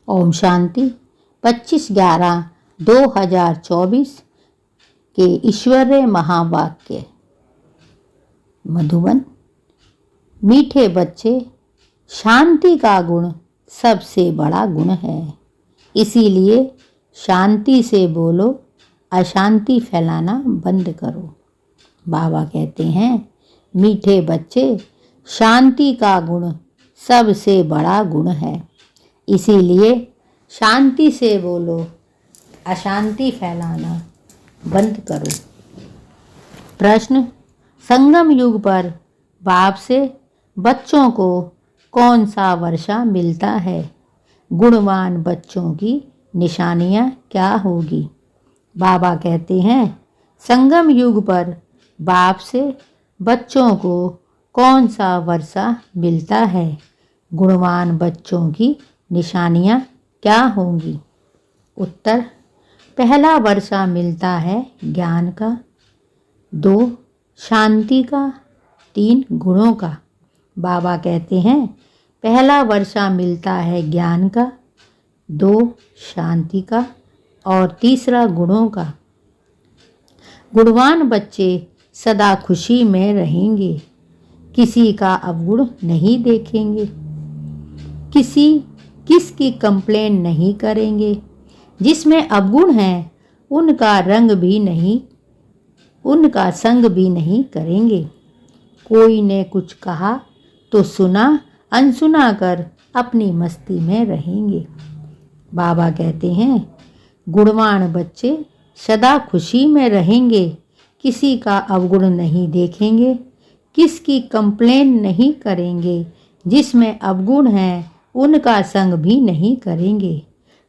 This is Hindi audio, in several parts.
ओम शांति। 25/11/2024 के ईश्वरीय महावाक्य। मधुबन। मीठे बच्चे, शांति का गुण सबसे बड़ा गुण है, इसीलिए शांति से बोलो, अशांति फैलाना बंद करो। बाबा कहते हैं, मीठे बच्चे, शांति का गुण सबसे बड़ा गुण है, इसीलिए शांति से बोलो, अशांति फैलाना बंद करो। प्रश्न। संगम युग पर बाप से बच्चों को कौन सा वर्षा मिलता है? गुणवान बच्चों की निशानियाँ क्या होगी? बाबा कहते हैं, संगम युग पर बाप से बच्चों को कौन सा वर्षा मिलता है? गुणवान बच्चों की निशानियाँ क्या होंगी? उत्तर। पहला वर्षा मिलता है ज्ञान का, 2 शांति का, 3 गुणों का। बाबा कहते हैं, पहला वर्षा मिलता है ज्ञान का, 2 शांति का और तीसरा गुणों का। गुणवान बच्चे सदा खुशी में रहेंगे, किसी का अवगुण नहीं देखेंगे, किसकी कंप्लेन नहीं करेंगे। जिसमें अवगुण है उनका संग भी नहीं करेंगे। कोई ने कुछ कहा तो सुना अनसुना कर अपनी मस्ती में रहेंगे। बाबा कहते हैं, गुणवान बच्चे सदा खुशी में रहेंगे, किसी का अवगुण नहीं देखेंगे, किसकी कंप्लेन नहीं करेंगे। जिसमें अवगुण है उनका संग भी नहीं करेंगे।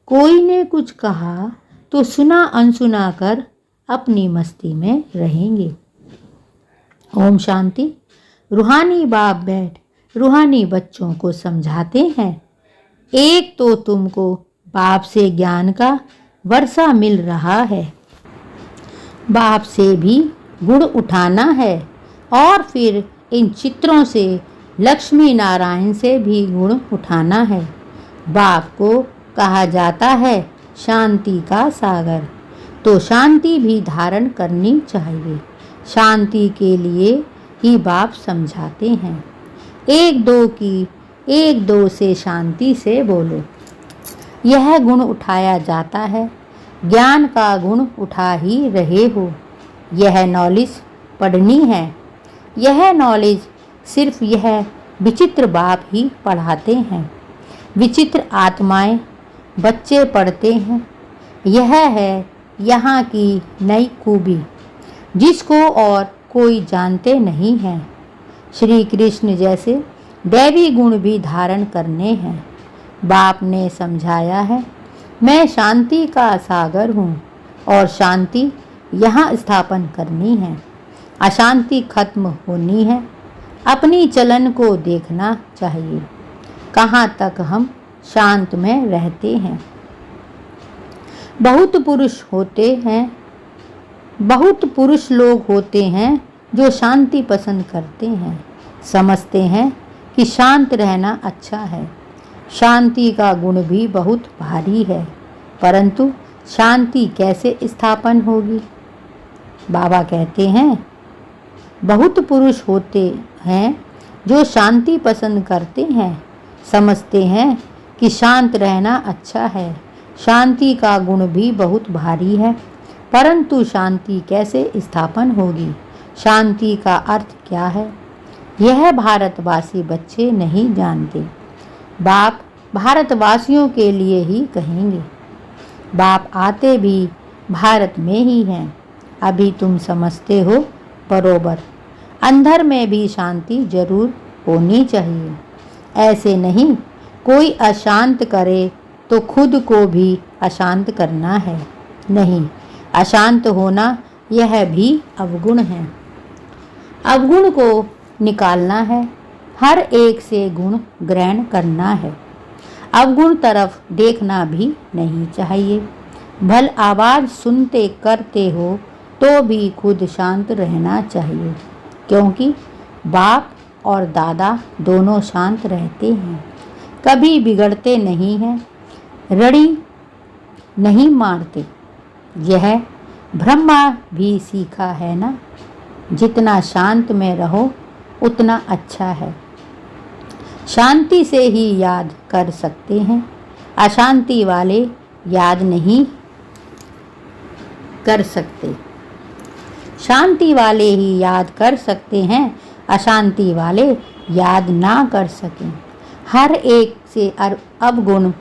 कोई ने कुछ कहा तो सुना अनसुना कर अपनी मस्ती में रहेंगे। ओम शांति। रूहानी बाप बैठ रूहानी बच्चों को समझाते हैं, एक तो तुमको बाप से ज्ञान का वर्षा मिल रहा है, बाप से भी गुण उठाना है और फिर इन चित्रों से लक्ष्मी नारायण से भी गुण उठाना है। बाप को कहा जाता है शांति का सागर, तो शांति भी धारण करनी चाहिए। शांति के लिए ही बाप समझाते हैं, एक दो से शांति से बोलो। यह गुण उठाया जाता है, ज्ञान का गुण उठा ही रहे हो। यह नॉलेज पढ़नी है, यह नॉलेज सिर्फ यह विचित्र बाप ही पढ़ाते हैं। विचित्र आत्माएं बच्चे पढ़ते हैं, यह है यहाँ की नई खूबी, जिसको और कोई जानते नहीं है। श्री कृष्ण जैसे दैवी गुण भी धारण करने हैं। बाप ने समझाया है, मैं शांति का सागर हूँ और शांति यहाँ स्थापन करनी है, अशांति खत्म होनी है। अपनी चलन को देखना चाहिए, कहाँ तक हम शांत में रहते हैं। बहुत पुरुष लोग होते हैं जो शांति पसंद करते हैं, समझते हैं कि शांत रहना अच्छा है। शांति का गुण भी बहुत भारी है, परंतु शांति कैसे स्थापन होगी? बाबा कहते हैं, बहुत पुरुष होते हैं जो शांति पसंद करते हैं, समझते हैं कि शांत रहना अच्छा है। शांति का गुण भी बहुत भारी है, परंतु शांति कैसे स्थापन होगी? शांति का अर्थ क्या है, यह भारतवासी बच्चे नहीं जानते। बाप भारतवासियों के लिए ही कहेंगे। बाप आते भी भारत में ही हैं, अभी तुम समझते हो बरोबर। अंदर में भी शांति जरूर होनी चाहिए। ऐसे नहीं कोई अशांत करे तो खुद को भी अशांत करना है, नहीं, अशांत होना यह भी अवगुण है। अवगुण को निकालना है, हर एक से गुण ग्रहण करना है। अवगुण तरफ देखना भी नहीं चाहिए। भल आवाज़ सुनते करते हो तो भी खुद शांत रहना चाहिए, क्योंकि बाप और दादा दोनों शांत रहते हैं, कभी बिगड़ते नहीं हैं। रड़ी नहीं मारते। यह ब्रह्मा भी सीखा है ना, जितना शांत में रहो उतना अच्छा है। शांति से ही याद कर सकते हैं, अशांति वाले याद नहीं कर सकते। शांति वाले ही याद कर सकते हैं, अशांति वाले याद ना कर सकें। हर एक से अवगुण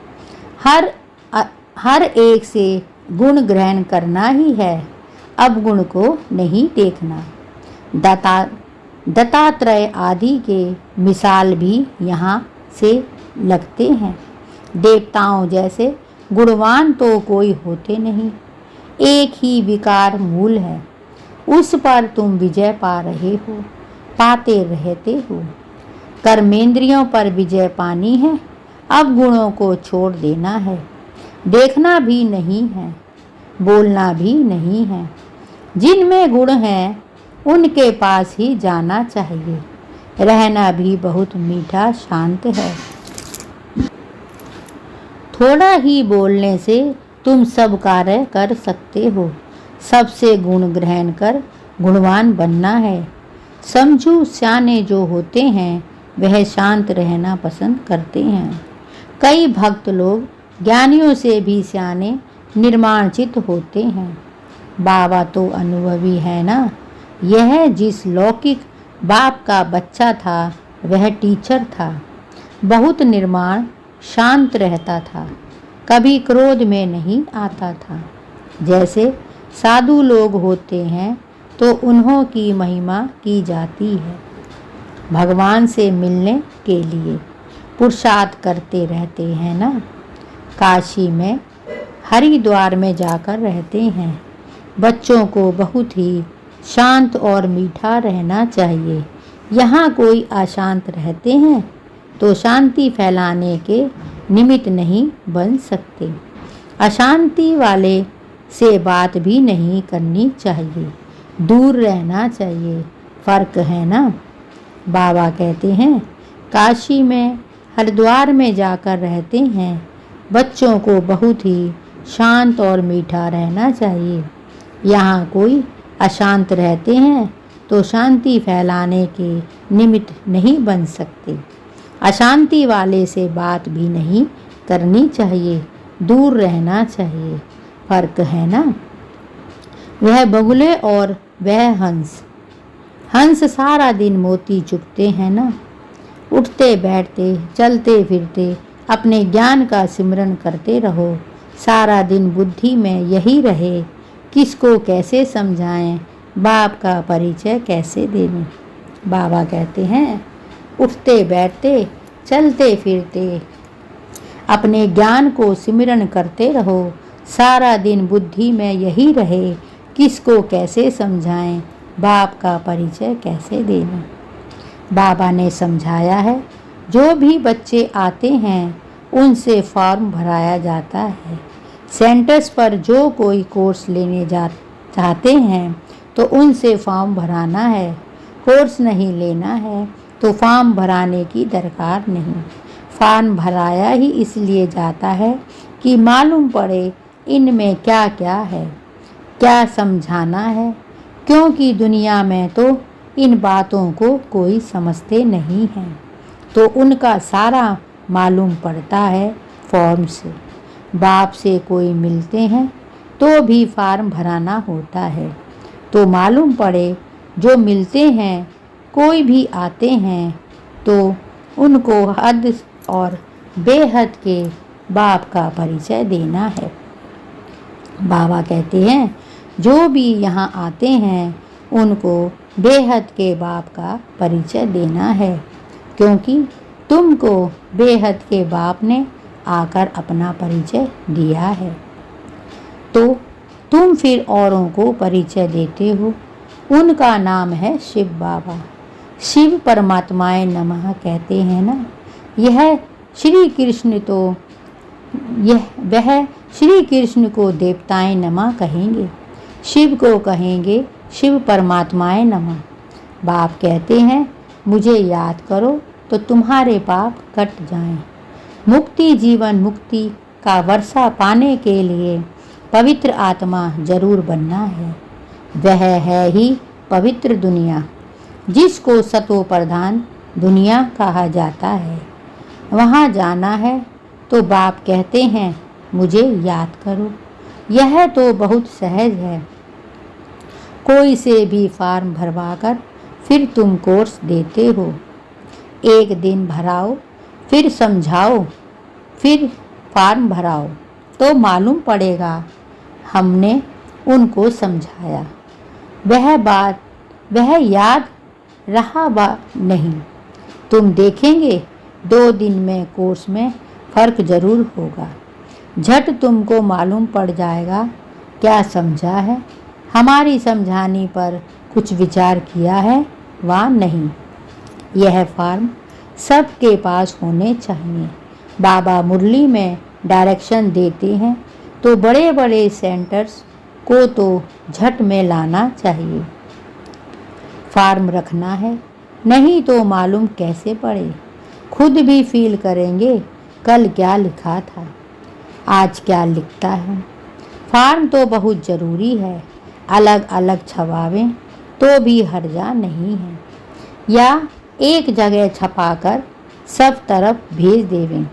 हर एक से गुण ग्रहण करना ही है, अवगुण को नहीं देखना। दत्तात्रेय आदि के मिसाल भी यहाँ से लगते हैं। देवताओं जैसे गुणवान तो कोई होते नहीं, एक ही विकार मूल है, उस पर तुम विजय पा रहे हो, पाते रहते हो। कर्मेंद्रियों पर विजय पानी है, अब गुणों को छोड़ देना है। देखना भी नहीं है, बोलना भी नहीं है। जिनमें गुण हैं उनके पास ही जाना चाहिए। रहना भी बहुत मीठा शांत है। थोड़ा ही बोलने से तुम सब कार्य कर सकते हो। सबसे गुण ग्रहण कर गुणवान बनना है। समझू सियाने जो होते हैं वह शांत रहना पसंद करते हैं। कई भक्त लोग ज्ञानियों से भी सियाने निर्माणचित होते हैं। बाबा तो अनुभवी है ना। यह जिस लौकिक बाप का बच्चा था वह टीचर था। बहुत निर्माण शांत रहता था, कभी क्रोध में नहीं आता था। जैसे साधु लोग होते हैं तो उन्हों की महिमा की जाती है। भगवान से मिलने के लिए पुरुषार्थ करते रहते हैं ना। काशी में हरिद्वार में जाकर रहते हैं। बच्चों को बहुत ही शांत और मीठा रहना चाहिए। यहाँ कोई अशांत रहते हैं तो शांति फैलाने के निमित्त नहीं बन सकते। अशांति वाले से बात भी नहीं करनी चाहिए, दूर रहना चाहिए। फर्क है ना। बाबा कहते हैं काशी में हरिद्वार में जाकर रहते हैं। बच्चों को बहुत ही शांत और मीठा रहना चाहिए। यहाँ कोई अशांत रहते हैं तो शांति फैलाने के निमित्त नहीं बन सकते। अशांति वाले से बात भी नहीं करनी चाहिए, दूर रहना चाहिए। फर्क है ना। वह बगुले और वह हंस। हंस सारा दिन मोती चुगते हैं ना। उठते बैठते चलते फिरते अपने ज्ञान का सिमरन करते रहो। सारा दिन बुद्धि में यही रहे, किसको कैसे समझाएं, बाप का परिचय कैसे दें। बाबा कहते हैं उठते बैठते चलते फिरते अपने ज्ञान को सिमरन करते रहो। सारा दिन बुद्धि में यही रहे, किसको कैसे समझाएं, बाप का परिचय कैसे दें। बाबा ने समझाया है जो भी बच्चे आते हैं उनसे फॉर्म भराया जाता है। सेंटर्स पर जो कोई कोर्स लेने चाहते हैं तो उनसे फॉर्म भराना है। कोर्स नहीं लेना है तो फॉर्म भराने की दरकार नहीं। फॉर्म भराया ही इसलिए जाता है कि मालूम पड़े इनमें क्या क्या है, क्या समझाना है। क्योंकि दुनिया में तो इन बातों को कोई समझते नहीं है, तो उनका सारा मालूम पड़ता है फॉर्म से। बाप से कोई मिलते हैं तो भी फॉर्म भराना होता है, तो मालूम पड़े जो मिलते हैं कोई भी आते हैं तो उनको हद और बेहद के बाप का परिचय देना है। बाबा कहते हैं जो भी यहाँ आते हैं उनको बेहद के बाप का परिचय देना है, क्योंकि तुमको बेहद के बाप ने आकर अपना परिचय दिया है, तो तुम फिर औरों को परिचय देते हो। उनका नाम है शिव बाबा। शिव परमात्माए नमः कहते हैं ना। यह श्री कृष्ण तो वह श्री कृष्ण को देवताएं नमः कहेंगे, शिव को कहेंगे शिव परमात्माए नमः। बाप कहते हैं मुझे याद करो तो तुम्हारे पाप कट जाएं। मुक्ति जीवन मुक्ति का वर्षा पाने के लिए पवित्र आत्मा जरूर बनना है। वह है ही पवित्र दुनिया, जिसको सतो प्रधान दुनिया कहा जाता है। वहाँ जाना है तो बाप कहते हैं मुझे याद करो। यह तो बहुत सहज है। कोई से भी फॉर्म भरवाकर फिर तुम कोर्स देते हो। एक दिन भराओ, फिर समझाओ, फिर फॉर्म भराओ, तो मालूम पड़ेगा हमने उनको समझाया। वह बात वह याद रहा नहीं। तुम देखेंगे 2 दिन में कोर्स में फ़र्क ज़रूर होगा। झट तुमको मालूम पड़ जाएगा क्या समझा है, हमारी समझाने पर कुछ विचार किया है वा नहीं। यह फॉर्म सबके पास होने चाहिए। बाबा मुरली में डायरेक्शन देते हैं तो बड़े बड़े सेंटर्स को तो झट में लाना चाहिए। फॉर्म रखना है, नहीं तो मालूम कैसे पड़े। खुद भी फील करेंगे कल क्या लिखा था, आज क्या लिखता है। फॉर्म तो बहुत ज़रूरी है। अलग अलग छपावें तो भी हर्जा नहीं है, या एक जगह छपाकर सब तरफ भेज देवें।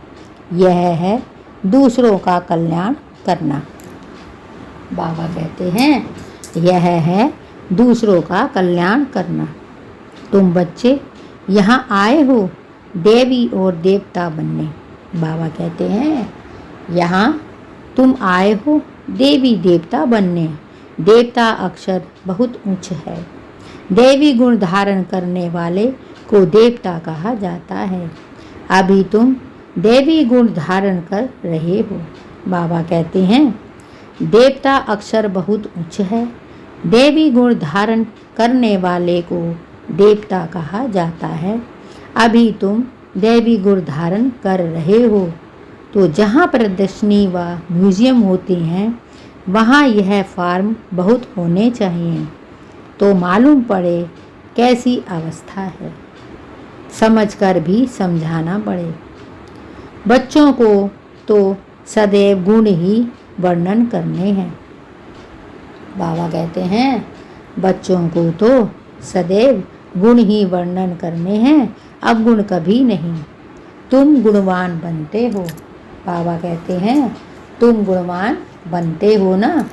यह है दूसरों का कल्याण करना। बाबा कहते हैं यह है दूसरों का कल्याण करना। तुम बच्चे यहाँ आए हो देवी और देवता बनने। बाबा कहते हैं यहाँ तुम आए हो देवी देवता बनने। देवता अक्षर बहुत उच्च है। देवी गुण धारण करने वाले को देवता कहा जाता है। अभी तुम देवी गुण धारण कर रहे हो। बाबा कहते हैं देवता अक्षर बहुत उच्च है। देवी गुण धारण करने वाले को देवता कहा जाता है। अभी तुम देवी गुण धारण कर रहे हो, तो जहाँ प्रदर्शनी व म्यूजियम होती हैं वहाँ यह फॉर्म बहुत होने चाहिए, तो मालूम पड़े कैसी अवस्था है। समझकर भी समझाना पड़े। बच्चों को तो सदैव गुण ही वर्णन करने हैं। बाबा कहते हैं बच्चों को तो सदैव गुण ही वर्णन करने हैं, अवगुण कभी नहीं। तुम गुणवान बनते हो। बाबा कहते हैं तुम गुणवान बनते हो ना।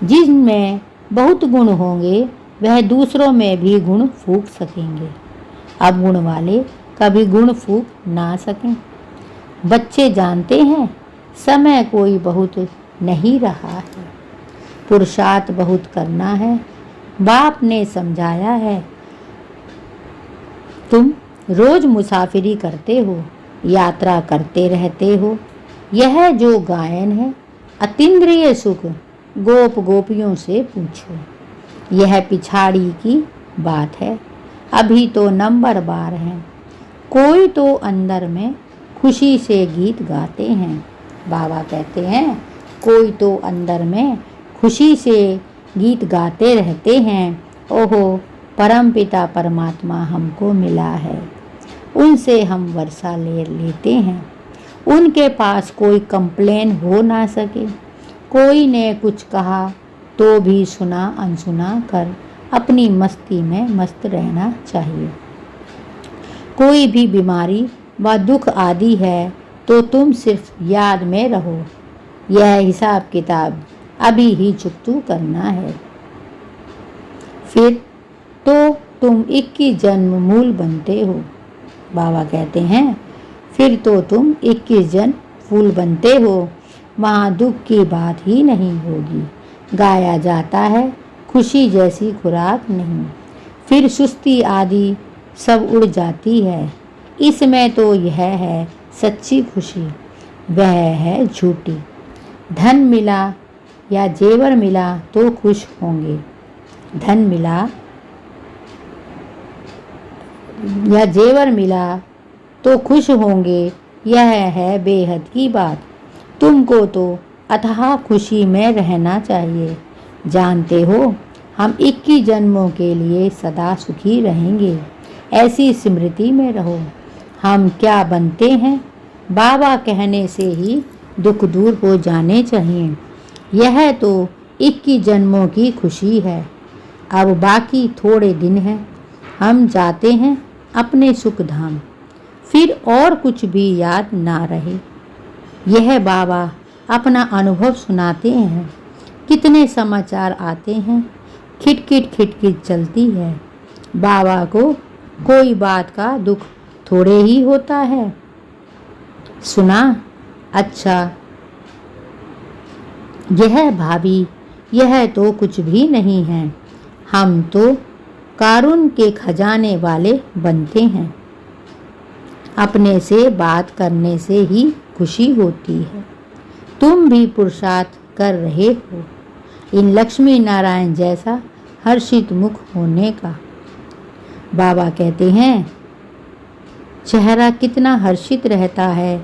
जिनमें बहुत गुण होंगे वह दूसरों में भी गुण फूंक सकेंगे। अवगुण वाले कभी गुण फूंक ना सकें। बच्चे जानते हैं समय कोई बहुत नहीं रहा है, पुरुषार्थ बहुत करना है। बाप ने समझाया है। तुम रोज मुसाफिरी करते हो, यात्रा करते रहते हो। यह जो गायन है अतीन्द्रिय सुख गोप गोपियों से पूछो। यह पिछाड़ी की बात है, अभी तो नंबर बार है। कोई तो अंदर में खुशी से गीत गाते हैं। बाबा कहते हैं कोई तो अंदर में खुशी से गीत गाते रहते हैं। ओहो परमपिता परमात्मा हमको मिला है, उनसे हम वर्षा ले लेते हैं। उनके पास कोई कंप्लेन हो ना सके। कोई ने कुछ कहा तो भी सुना अनसुना कर अपनी मस्ती में मस्त रहना चाहिए। कोई भी बीमारी व दुख आदि है तो तुम सिर्फ याद में रहो। यह हिसाब किताब अभी ही चुकतू करना है। फिर तो तुम 21 जन्म मूल बनते हो। बाबा कहते हैं फिर तो तुम 21 जन्म फूल बनते हो। वहाँ दुख की बात ही नहीं होगी। गाया जाता है खुशी जैसी खुराक नहीं। फिर सुस्ती आदि सब उड़ जाती है। इसमें तो यह है सच्ची खुशी, वह है झूठी। धन मिला या जेवर मिला तो खुश होंगे। धन मिला या जेवर मिला तो खुश होंगे, यह है बेहद की बात। तुमको तो अथाह खुशी में रहना चाहिए। जानते हो हम 21 जन्मों के लिए सदा सुखी रहेंगे। ऐसी स्मृति में रहो। हम क्या बनते हैं बाबा कहने से ही दुख दूर हो जाने चाहिए। यह तो 21 जन्मों की खुशी है। अब बाकी थोड़े दिन हैं, हम जाते हैं अपने सुख धाम, फिर और कुछ भी याद ना रहे। यह बाबा अपना अनुभव सुनाते हैं। कितने समाचार आते हैं, खिटखिट खिटखिट चलती है। बाबा को कोई बात का दुख थोड़े ही होता है। सुना? अच्छा, यह भाभी, यह तो कुछ भी नहीं है। हम तो कारुण के खजाने वाले बनते हैं। अपने से बात करने से ही खुशी होती है। तुम भी पुरुषार्थ कर रहे हो इन लक्ष्मी नारायण जैसा हर्षित मुख होने का। बाबा कहते हैं, चेहरा कितना हर्षित रहता है।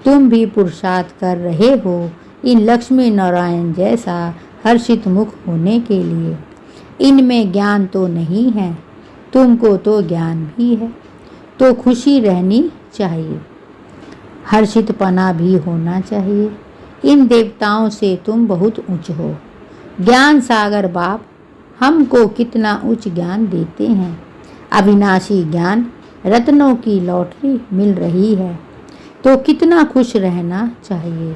तुम भी पुरुषार्थ कर रहे हो इन लक्ष्मी नारायण जैसा हर्षित मुख होने के लिए। इनमें ज्ञान तो नहीं है, तुमको तो ज्ञान भी है, तो खुशी रहनी चाहिए, हर्षितपना भी होना चाहिए। इन देवताओं से तुम बहुत उच्च हो। ज्ञान सागर बाप हमको कितना उच्च ज्ञान देते हैं। अविनाशी ज्ञान रत्नों की लॉटरी मिल रही है, तो कितना खुश रहना चाहिए।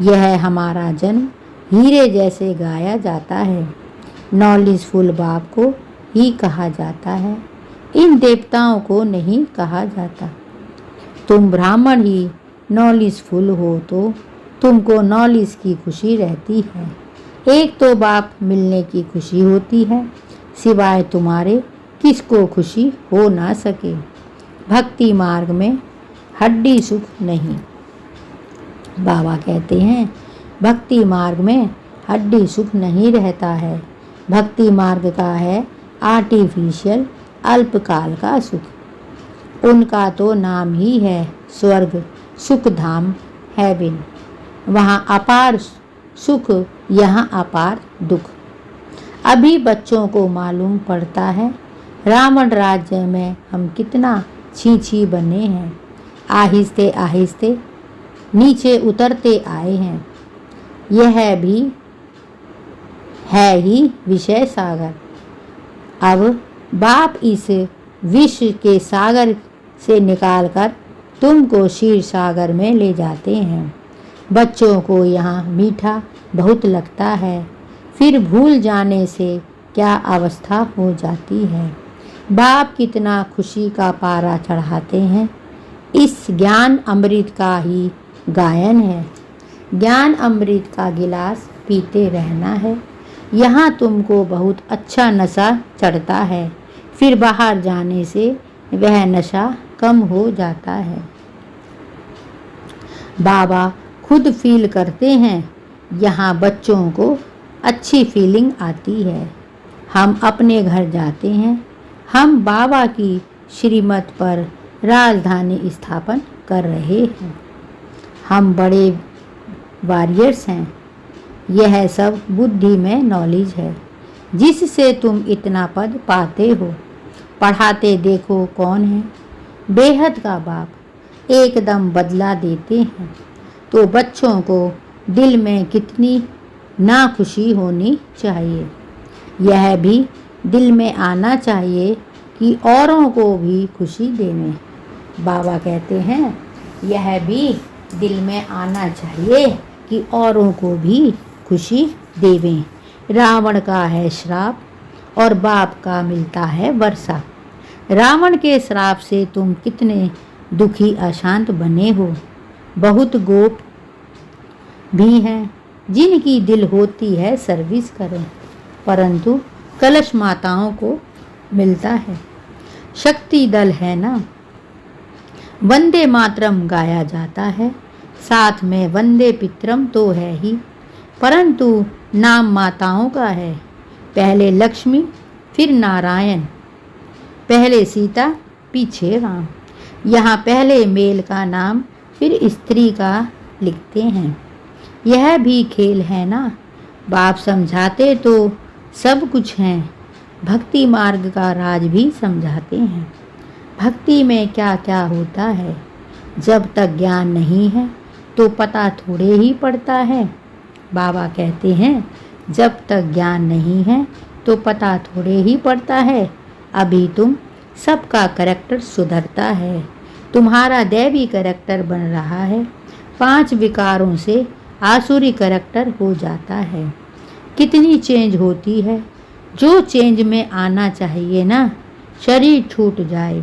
यह हमारा जन्म हीरे जैसे गाया जाता है। नॉलेजफुल बाप को ही कहा जाता है, इन देवताओं को नहीं कहा जाता। तुम ब्राह्मण ही नॉलेजफुल हो तो तुमको नॉलेज की खुशी रहती है। एक तो बाप मिलने की खुशी होती है, सिवाय तुम्हारे किसको खुशी हो ना सके। भक्ति मार्ग में हड्डी सुख नहीं। बाबा कहते हैं, भक्ति मार्ग में हड्डी सुख नहीं रहता है। भक्ति मार्ग का है आर्टिफिशियल अल्पकाल का सुख। उनका तो नाम ही है स्वर्ग, सुख धाम, हेवन। वहाँ अपार सुख, यहाँ अपार दुख। अभी बच्चों को मालूम पड़ता है रावण राज्य में हम कितना छी बने हैं। आहिस्ते आहिस्ते नीचे उतरते आए हैं। यह भी है ही विषय सागर। अब बाप इस विष के सागर से निकालकर तुमको क्षीर सागर में ले जाते हैं। बच्चों को यहाँ मीठा बहुत लगता है, फिर भूल जाने से क्या अवस्था हो जाती है। बाप कितना खुशी का पारा चढ़ाते हैं। इस ज्ञान अमृत का ही गायन है। ज्ञान अमृत का गिलास पीते रहना है। यहाँ तुमको बहुत अच्छा नशा चढ़ता है, फिर बाहर जाने से वह नशा कम हो जाता है। बाबा खुद फील करते हैं, यहाँ बच्चों को अच्छी फीलिंग आती है। हम अपने घर जाते हैं। हम बाबा की श्रीमत पर राजधानी स्थापन कर रहे हैं। हम बड़े वॉरियर्स हैं। यह सब बुद्धि में नॉलेज है, जिससे तुम इतना पद पाते हो। पढ़ाते देखो कौन है, बेहद का बाप एकदम बदला देते हैं। तो बच्चों को दिल में कितनी नाखुशी होनी चाहिए। यह भी दिल में आना चाहिए कि औरों को भी खुशी देने। बाबा कहते हैं, यह भी दिल में आना चाहिए कि औरों को भी खुशी देवें। रावण का है श्राप और बाप का मिलता है वर्षा। रावण के श्राप से तुम कितने दुखी अशांत बने हो। बहुत गोप भी हैं जिनकी दिल होती है सर्विस करें, परंतु कलश माताओं को मिलता है। शक्ति दल है ना, वंदे मातरम गाया जाता है, साथ में वंदे पितरम तो है ही, परंतु नाम माताओं का है। पहले लक्ष्मी, फिर नारायण, पहले सीता, पीछे राम। यहाँ पहले मेल का नाम फिर स्त्री का लिखते हैं। यह भी खेल है ना। बाप समझाते तो सब कुछ हैं, भक्ति मार्ग का राज भी समझाते हैं। भक्ति में क्या क्या होता है। जब तक ज्ञान नहीं है तो पता थोड़े ही पड़ता है। बाबा कहते हैं जब तक ज्ञान नहीं है तो पता थोड़े ही पड़ता है। अभी तुम सबका करैक्टर सुधरता है, तुम्हारा दैवी करैक्टर बन रहा है। 5 विकारों से आसुरी करैक्टर हो जाता है। कितनी चेंज होती है, जो चेंज में आना चाहिए ना, शरीर छूट जाए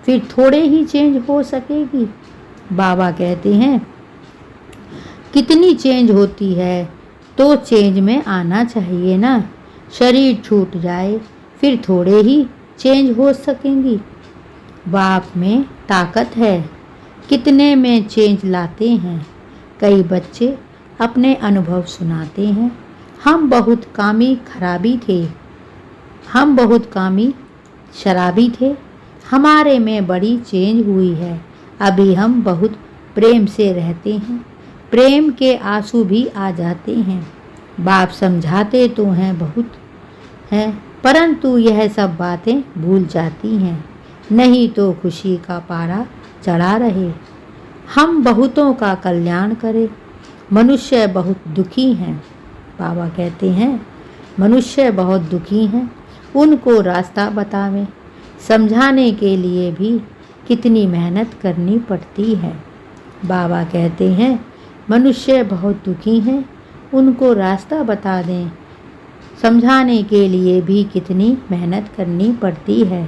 फिर थोड़े ही चेंज हो सकेगी। बाबा कहते हैं कितनी चेंज होती है तो चेंज में आना चाहिए ना, शरीर छूट जाए फिर थोड़े ही चेंज हो सकेंगी। बाप में ताकत है, कितने में चेंज लाते हैं। कई बच्चे अपने अनुभव सुनाते हैं, हम बहुत कामी शराबी थे, हमारे में बड़ी चेंज हुई है। अभी हम बहुत प्रेम से रहते हैं, प्रेम के आंसू भी आ जाते हैं। बाप समझाते तो हैं बहुत हैं, परंतु यह सब बातें भूल जाती हैं, नहीं तो खुशी का पारा चढ़ा रहे। हम बहुतों का कल्याण करें। मनुष्य बहुत दुखी हैं। बाबा कहते हैं मनुष्य बहुत दुखी हैं, उनको रास्ता बतावें। समझाने के लिए भी कितनी मेहनत करनी पड़ती है। बाबा कहते हैं मनुष्य बहुत दुखी हैं, उनको रास्ता बता दें। समझाने के लिए भी कितनी मेहनत करनी पड़ती है,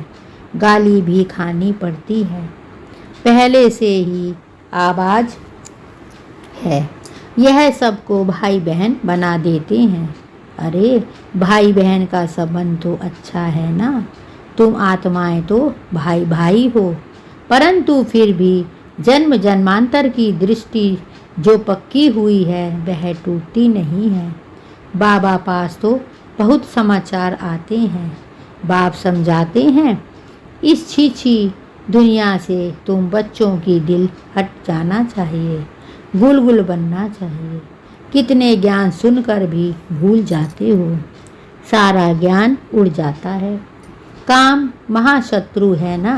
गाली भी खानी पड़ती है। पहले से ही आवाज़ है, यह सबको भाई बहन बना देते हैं। अरे भाई बहन का संबंध तो अच्छा है ना, तुम आत्माएं तो भाई भाई हो, परंतु फिर भी जन्म जन्मांतर की दृष्टि जो पक्की हुई है वह टूटती नहीं है। बाबा पास तो बहुत समाचार आते हैं। बाप समझाते हैं इस छीछी दुनिया से तुम बच्चों की दिल हट जाना चाहिए, गुलगुल बनना चाहिए। कितने ज्ञान सुनकर भी भूल जाते हो, सारा ज्ञान उड़ जाता है। काम महाशत्रु है ना,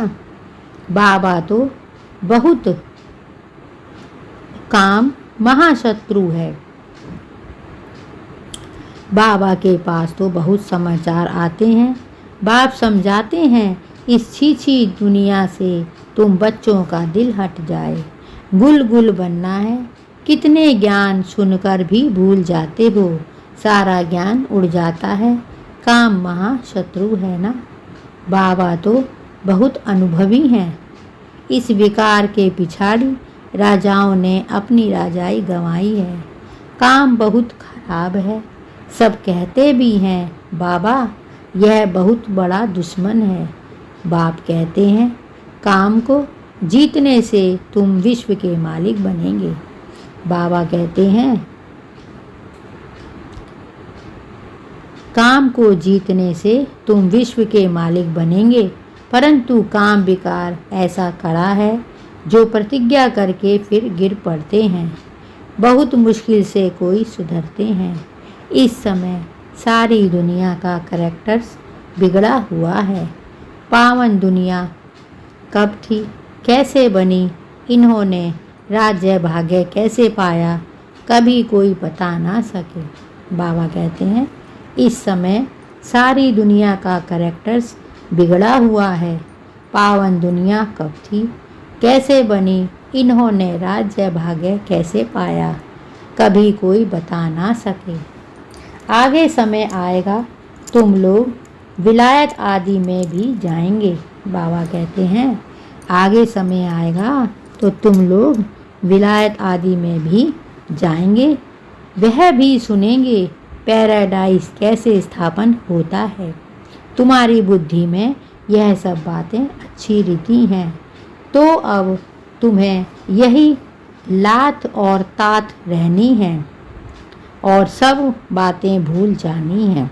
बाबा तो बहुत काम महाशत्रु है। बाबा के पास तो बहुत समाचार आते हैं। बाप समझाते हैं इस छीछी दुनिया से तुम बच्चों का दिल हट जाए, गुल गुल बनना है। कितने ज्ञान सुनकर भी भूल जाते हो, सारा ज्ञान उड़ जाता है। काम महाशत्रु है ना, बाबा तो बहुत अनुभवी हैं। इस विकार के पिछाड़ी राजाओं ने अपनी राजाई गंवाई है। काम बहुत खराब है, सब कहते भी हैं बाबा यह बहुत बड़ा दुश्मन है। बाप कहते हैं काम को जीतने से तुम विश्व के मालिक बनेंगे। बाबा कहते हैं काम को जीतने से तुम विश्व के मालिक बनेंगे, परंतु काम विकार ऐसा कड़ा है जो प्रतिज्ञा करके फिर गिर पड़ते हैं। बहुत मुश्किल से कोई सुधरते हैं। इस समय सारी दुनिया का करैक्टर्स बिगड़ा हुआ है। पावन दुनिया कब थी, कैसे बनी, इन्होंने राज्य भाग्य कैसे पाया, कभी कोई बता ना सके। बाबा कहते हैं इस समय सारी दुनिया का करैक्टर्स बिगड़ा हुआ है। पावन दुनिया कब थी, कैसे बनी, इन्होंने राज्य भाग्य कैसे पाया, कभी कोई बता ना सके। आगे समय आएगा तुम लोग विलायत आदि में भी जाएंगे। बाबा कहते हैं आगे समय आएगा तो तुम लोग विलायत आदि में भी जाएंगे, वह भी सुनेंगे पैराडाइज कैसे स्थापन होता है। तुम्हारी बुद्धि में यह सब बातें अच्छी रीति हैं, तो अब तुम्हें यही लात और तात रहनी है और सब बातें भूल जानी हैं।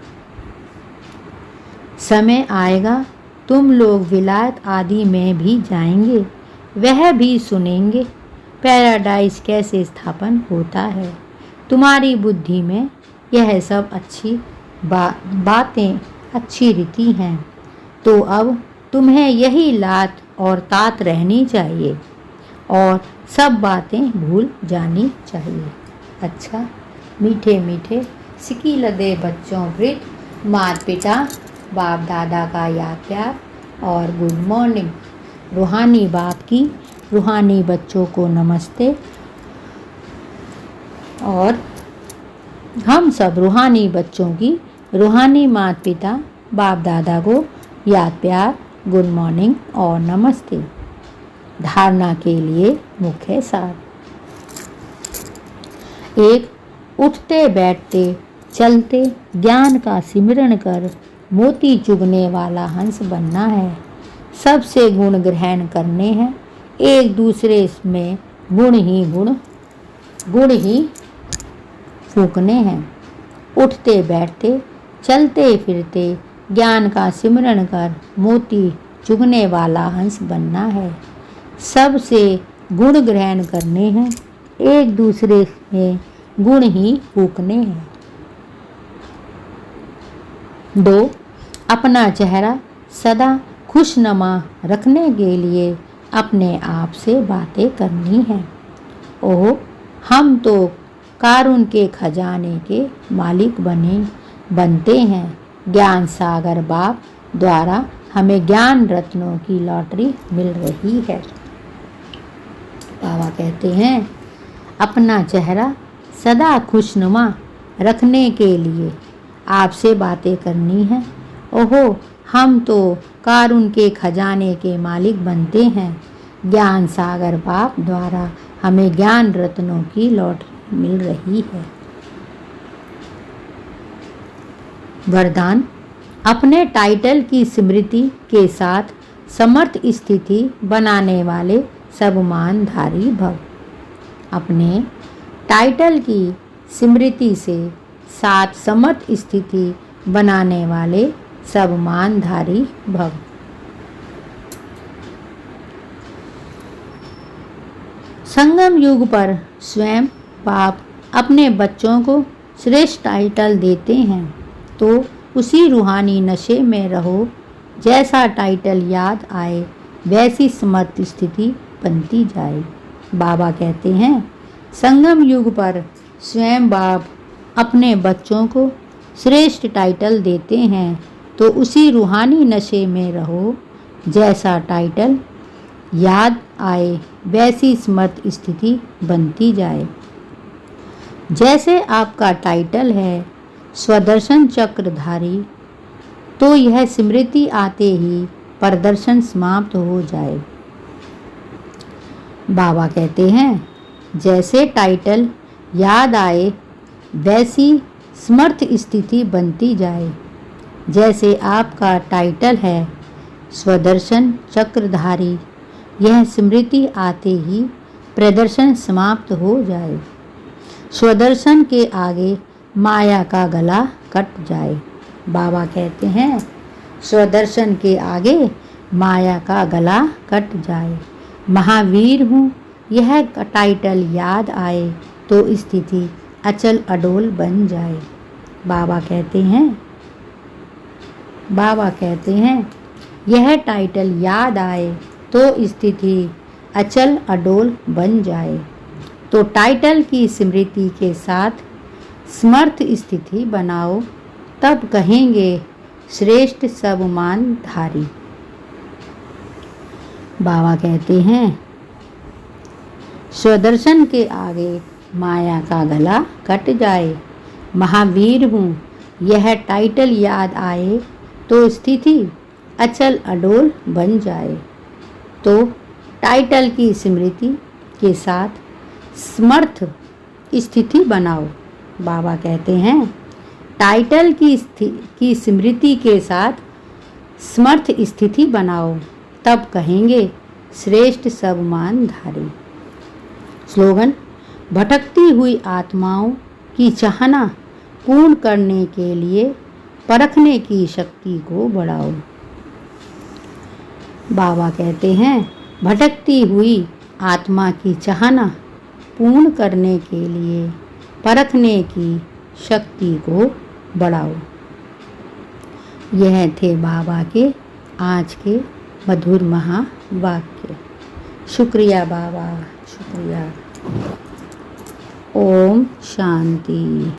समय आएगा तुम लोग विलायत आदि में भी जाएंगे, वह भी सुनेंगे पैराडाइज कैसे स्थापन होता है। तुम्हारी बुद्धि में यह सब अच्छी बातें अच्छी रीति हैं, तो अब तुम्हें यही लात और तात रहनी चाहिए और सब बातें भूल जानी चाहिए। अच्छा, मीठे मीठे सिकी लदे बच्चों वृद्ध माता पिता बाप दादा का याद प्यार और गुड मॉर्निंग। रूहानी बाप की रूहानी बच्चों को नमस्ते। और हम सब रूहानी बच्चों की रूहानी माता पिता बाप दादा को याद प्यार, गुड मॉर्निंग और नमस्ते। धारणा के लिए मुख्य सार। 1. उठते बैठते चलते ज्ञान का सिमरण कर मोती चुगने वाला हंस बनना है। सबसे गुण ग्रहण करने हैं, एक दूसरे में गुण ही फूकने हैं। उठते बैठते चलते फिरते ज्ञान का सिमरण कर मोती चुगने वाला हंस बनना है। सबसे गुण ग्रहण करने हैं, एक दूसरे में गुण ही फूकने हैं। 2. अपना चेहरा सदा खुशनुमा रखने के लिए अपने आप से बातें करनी है। ओह, हम तो कारुण के खजाने के मालिक बनते हैं। ज्ञान सागर बाप द्वारा हमें ज्ञान रत्नों की लॉटरी मिल रही है। बाबा कहते हैं, अपना चेहरा सदा खुशनुमा रखने के लिए आपसे बातें करनी है। ओहो, हम तो कारुण के खजाने के मालिक बनते हैं। ज्ञान सागर बाप द्वारा हमें ज्ञान रत्नों की लॉटरी मिल रही है। वरदान। अपने टाइटल की स्मृति के साथ समर्थ स्थिति बनाने वाले सबमानधारी भव। अपने टाइटल की स्मृति से साथ समर्थ स्थिति बनाने वाले सबमानधारी भव। संगम युग पर स्वयं बाप अपने बच्चों को श्रेष्ठ टाइटल देते हैं, तो उसी रूहानी नशे में रहो। जैसा टाइटल याद आए वैसी समर्थ स्थिति बनती जाए। बाबा कहते हैं, संगम युग पर स्वयं बाप अपने बच्चों को श्रेष्ठ टाइटल देते हैं, तो उसी रूहानी नशे में रहो। जैसा टाइटल याद आए वैसी समर्थ स्थिति बनती जाए। जैसे आपका टाइटल है स्वदर्शन चक्रधारी, तो यह स्मृति आते ही प्रदर्शन समाप्त हो जाए। बाबा कहते हैं, जैसे टाइटल याद आए वैसी समर्थ स्थिति बनती जाए। जैसे आपका टाइटल है स्वदर्शन चक्रधारी, यह स्मृति आते ही प्रदर्शन समाप्त हो जाए। स्वदर्शन के आगे माया का गला कट जाए। बाबा कहते हैं, स्वदर्शन के आगे माया का गला कट जाए। महावीर हूँ, यह टाइटल याद आए तो स्थिति अचल अडोल बन जाए। बाबा कहते हैं, यह टाइटल याद आए तो स्थिति अचल अडोल बन जाए। तो टाइटल की स्मृति के साथ समर्थ स्थिति बनाओ, तब कहेंगे श्रेष्ठ सबमानधारी। बाबा कहते हैं, स्वदर्शन के आगे माया का गला कट जाए। महावीर हूँ, यह टाइटल याद आए तो स्थिति अचल अडोल बन जाए। तो टाइटल की स्मृति के साथ समर्थ स्थिति बनाओ। बाबा कहते हैं, टाइटल की स्मृति के साथ समर्थ स्थिति बनाओ, तब कहेंगे श्रेष्ठ सबमानधारी। स्लोगन। भटकती हुई आत्माओं की चाहना पूर्ण करने के लिए परखने की शक्ति को बढ़ाओ। बाबा कहते हैं, भटकती हुई आत्मा की चाहना पूर्ण करने के लिए परखने की शक्ति को बढ़ाओ। यह थे बाबा के आज के मधुर महावाक्य। शुक्रिया बाबा, शुक्रिया। ओम शांति।